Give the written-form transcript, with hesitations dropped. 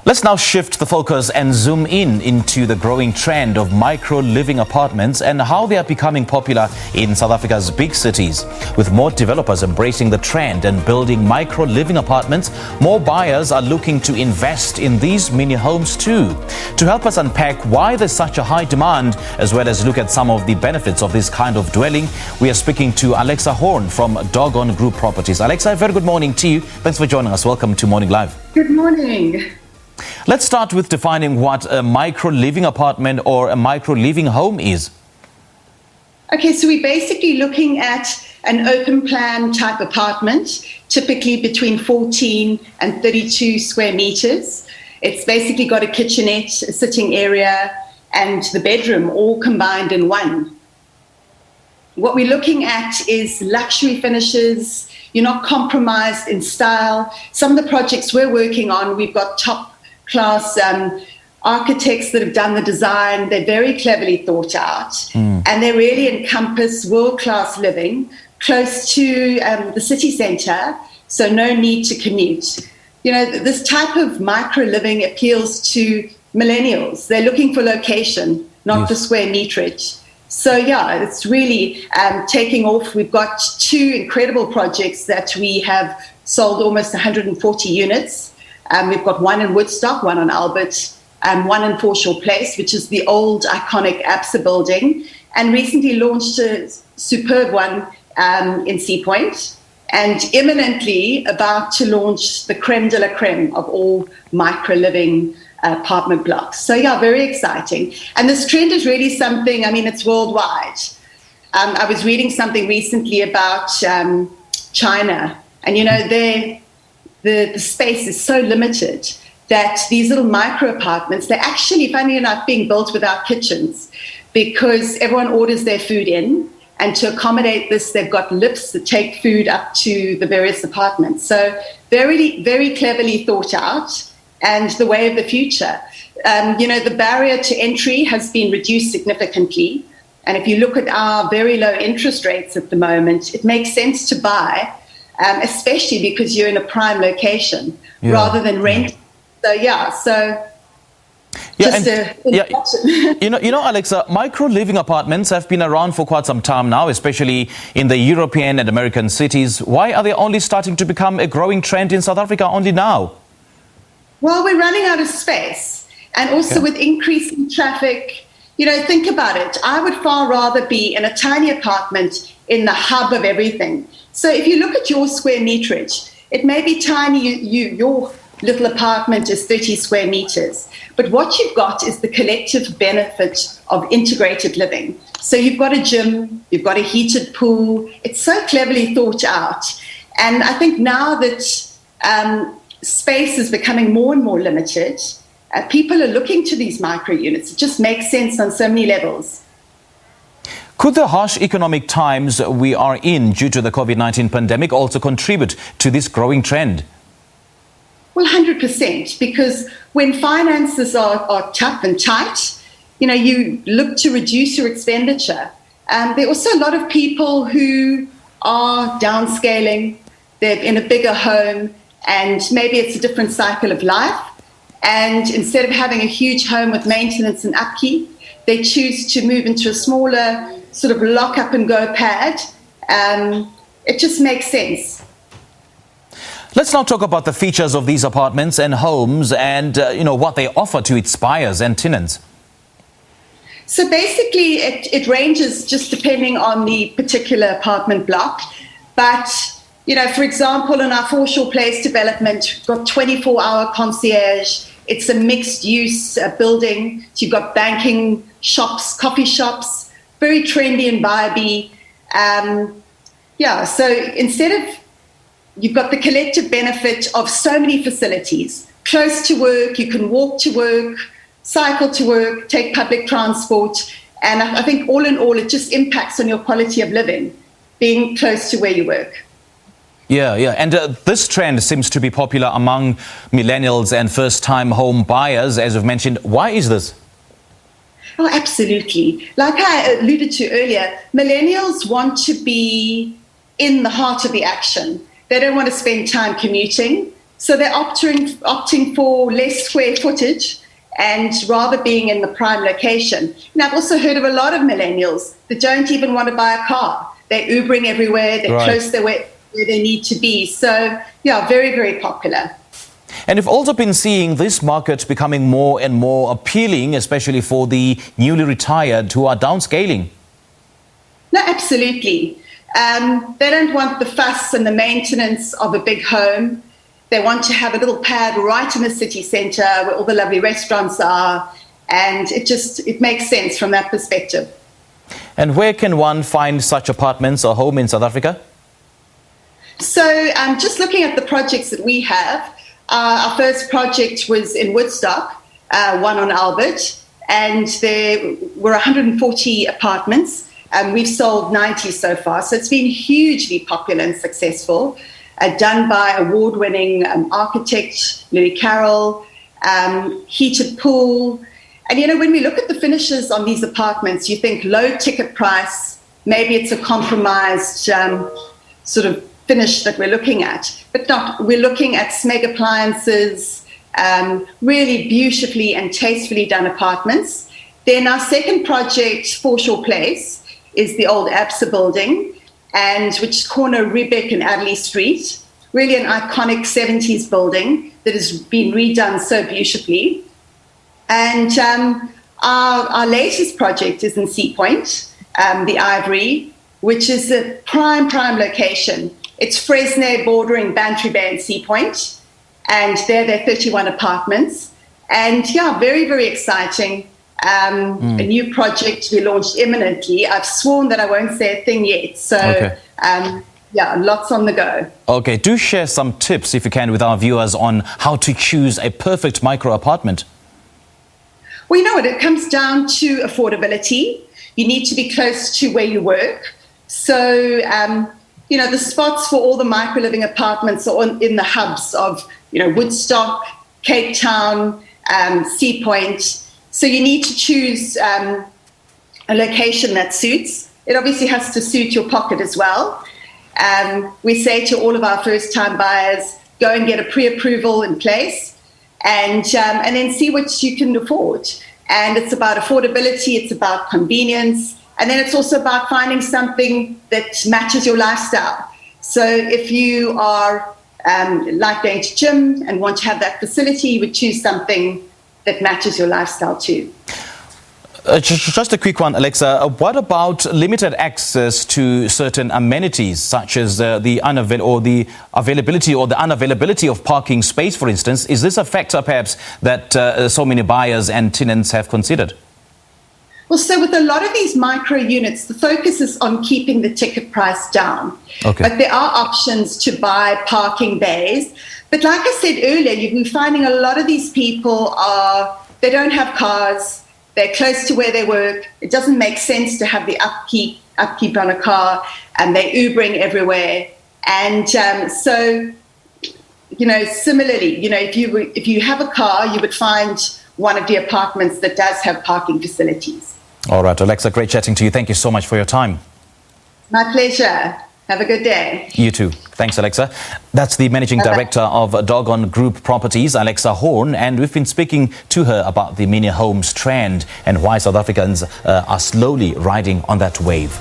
Let's now shift the focus and zoom into the growing trend of micro-living apartments and how they are becoming popular in South Africa's big cities. With more developers embracing the trend and building micro-living apartments, more buyers are looking to invest in these mini homes too. To help us unpack why there's such a high demand, as well as look at some of the benefits of this kind of dwelling, we are speaking to Alexa Horne from Dogon Group Properties. Alexa, a very good morning to you. Thanks for joining us. Welcome to Morning Live. Good morning. Let's start with defining what a micro-living apartment or a micro-living home is. Okay, so we're basically looking at an open plan type apartment, typically between 14 and 32 square meters. It's basically got a kitchenette, a sitting area, and the bedroom all combined in one. What we're looking at is luxury finishes. You're not compromised in style. Some of the projects we're working on, we've got top class architects that have done the design. They're very cleverly thought out, and they really encompass world-class living close to the city centre, so no need to commute. You know, this type of micro-living appeals to millennials. They're looking for location, not for square meterage. So, yeah, it's really taking off. We've got two incredible projects that we have sold almost 140 units. We've got one in Woodstock, one on Albert, and one in Foreshore Place, which is the old iconic ABSA building, and recently launched a superb one in Sea Point, and imminently about to launch the creme de la creme of all micro-living apartment blocks. So, yeah, very exciting. And this trend is really something, I mean, it's worldwide. I was reading something recently about China, and, you know, the space is so limited that these little micro apartments, they're actually, funny enough, being built without kitchens because everyone orders their food in. And to accommodate this, they've got lifts that take food up to the various apartments. So very, very cleverly thought out and the way of the future. You know, the barrier to entry has been reduced significantly. And if you look at our very low interest rates at the moment, it makes sense to buy, especially because you're in a prime location rather than rent. So, you know, Alexa, micro-living apartments have been around for quite some time now, especially in the European and American cities. Why are they only starting to become a growing trend in South Africa only now? Well, we're running out of space. And also with increasing traffic, you know, think about it. I would far rather be in a tiny apartment in the hub of everything. So if you look at your square meterage, it may be tiny, your little apartment is 30 square meters. But what you've got is the collective benefit of integrated living. So you've got a gym, you've got a heated pool. It's so cleverly thought out. And I think now that space is becoming more and more limited, people are looking to these micro units. It just makes sense on so many levels. Could the harsh economic times we are in due to the COVID-19 pandemic also contribute to this growing trend? Well, 100%, because when finances are tough and tight, you know, you look to reduce your expenditure. There are also a lot of people who are downscaling. They're in a bigger home, and maybe it's a different cycle of life. And instead of having a huge home with maintenance and upkeep, they choose to move into a smaller sort of lock up and go pad. It just makes sense. Let's now talk about the features of these apartments and homes and, you know, what they offer to its buyers and tenants. So basically, it ranges just depending on the particular apartment block. But, you know, for example, in our Foreshore Place development, we've got 24-hour concierge. It's a mixed-use building. So you've got banking shops, coffee shops, very trendy and vibey. So instead of you've got the collective benefit of so many facilities. Close to work, you can walk to work, cycle to work, take public transport. And I think all in all, it just impacts on your quality of living, being close to where you work. Yeah. And this trend seems to be popular among millennials and first-time home buyers, as you've mentioned. Why is this? Oh, absolutely. Like I alluded to earlier, millennials want to be in the heart of the action. They don't want to spend time commuting. So they're opting for less square footage and rather being in the prime location. And I've also heard of a lot of millennials that don't even want to buy a car. They're Ubering everywhere, they're close to where they need to be. So, yeah, very, very popular. And you've also been seeing this market becoming more and more appealing, especially for the newly retired who are downscaling. No, absolutely. They don't want the fuss and the maintenance of a big home. They want to have a little pad right in the city centre where all the lovely restaurants are. And it makes sense from that perspective. And where can one find such apartments or home in South Africa? So just looking at the projects that we have, our first project was in Woodstock, one on Albert, and there were 140 apartments. We've sold 90 so far, so it's been hugely popular and successful. Done by award-winning architect Louis Carroll, heated pool. And, you know, when we look at the finishes on these apartments, you think low ticket price, maybe it's a compromised sort of finish that we're looking at. But not, we're looking at Smeg appliances, really beautifully and tastefully done apartments. Then our second project, Foreshore Place, is the old ABSA building, and which is corner Riebeck and Adderley Street. Really an iconic 70s building that has been redone so beautifully. And our latest project is in Sea Point, the Ivory, which is a prime location. It's Fresno bordering Bantry Bay and Sea Point, and there are 31 apartments. And yeah, very, very exciting. A new project to be launched imminently. I've sworn that I won't say a thing yet. So, yeah, lots on the go. Okay, do share some tips, if you can, with our viewers on how to choose a perfect micro apartment. Well, you know what? It comes down to affordability. You need to be close to where you work. So, you know, the spots for all the micro-living apartments are in the hubs of, you know, Woodstock, Cape Town, Sea Point. So you need to choose a location that suits. It obviously has to suit your pocket as well. We say to all of our first-time buyers, go and get a pre-approval in place and then see what you can afford. And it's about affordability, it's about convenience, and then it's also about finding something that matches your lifestyle. So if you are like going to gym and want to have that facility, you would choose something that matches your lifestyle too. Just a quick one, Alexa. What about limited access to certain amenities, such as the availability or the unavailability of parking space, for instance? Is this a factor, perhaps, that so many buyers and tenants have considered? Well, so with a lot of these micro units, the focus is on keeping the ticket price down. Okay. But there are options to buy parking bays. But like I said earlier, you've been finding a lot of these people they don't have cars, they're close to where they work. It doesn't make sense to have the upkeep on a car, and they're Ubering everywhere. And so, you know, similarly, you know, if you have a car, you would find one of the apartments that does have parking facilities. All right, Alexa, great chatting to you. Thank you so much for your time. My pleasure. Have a good day. You too. Thanks, Alexa. That's the Managing Director of Dogon Group Properties, Alexa Horne, and we've been speaking to her about the mini homes trend and why South Africans are slowly riding on that wave.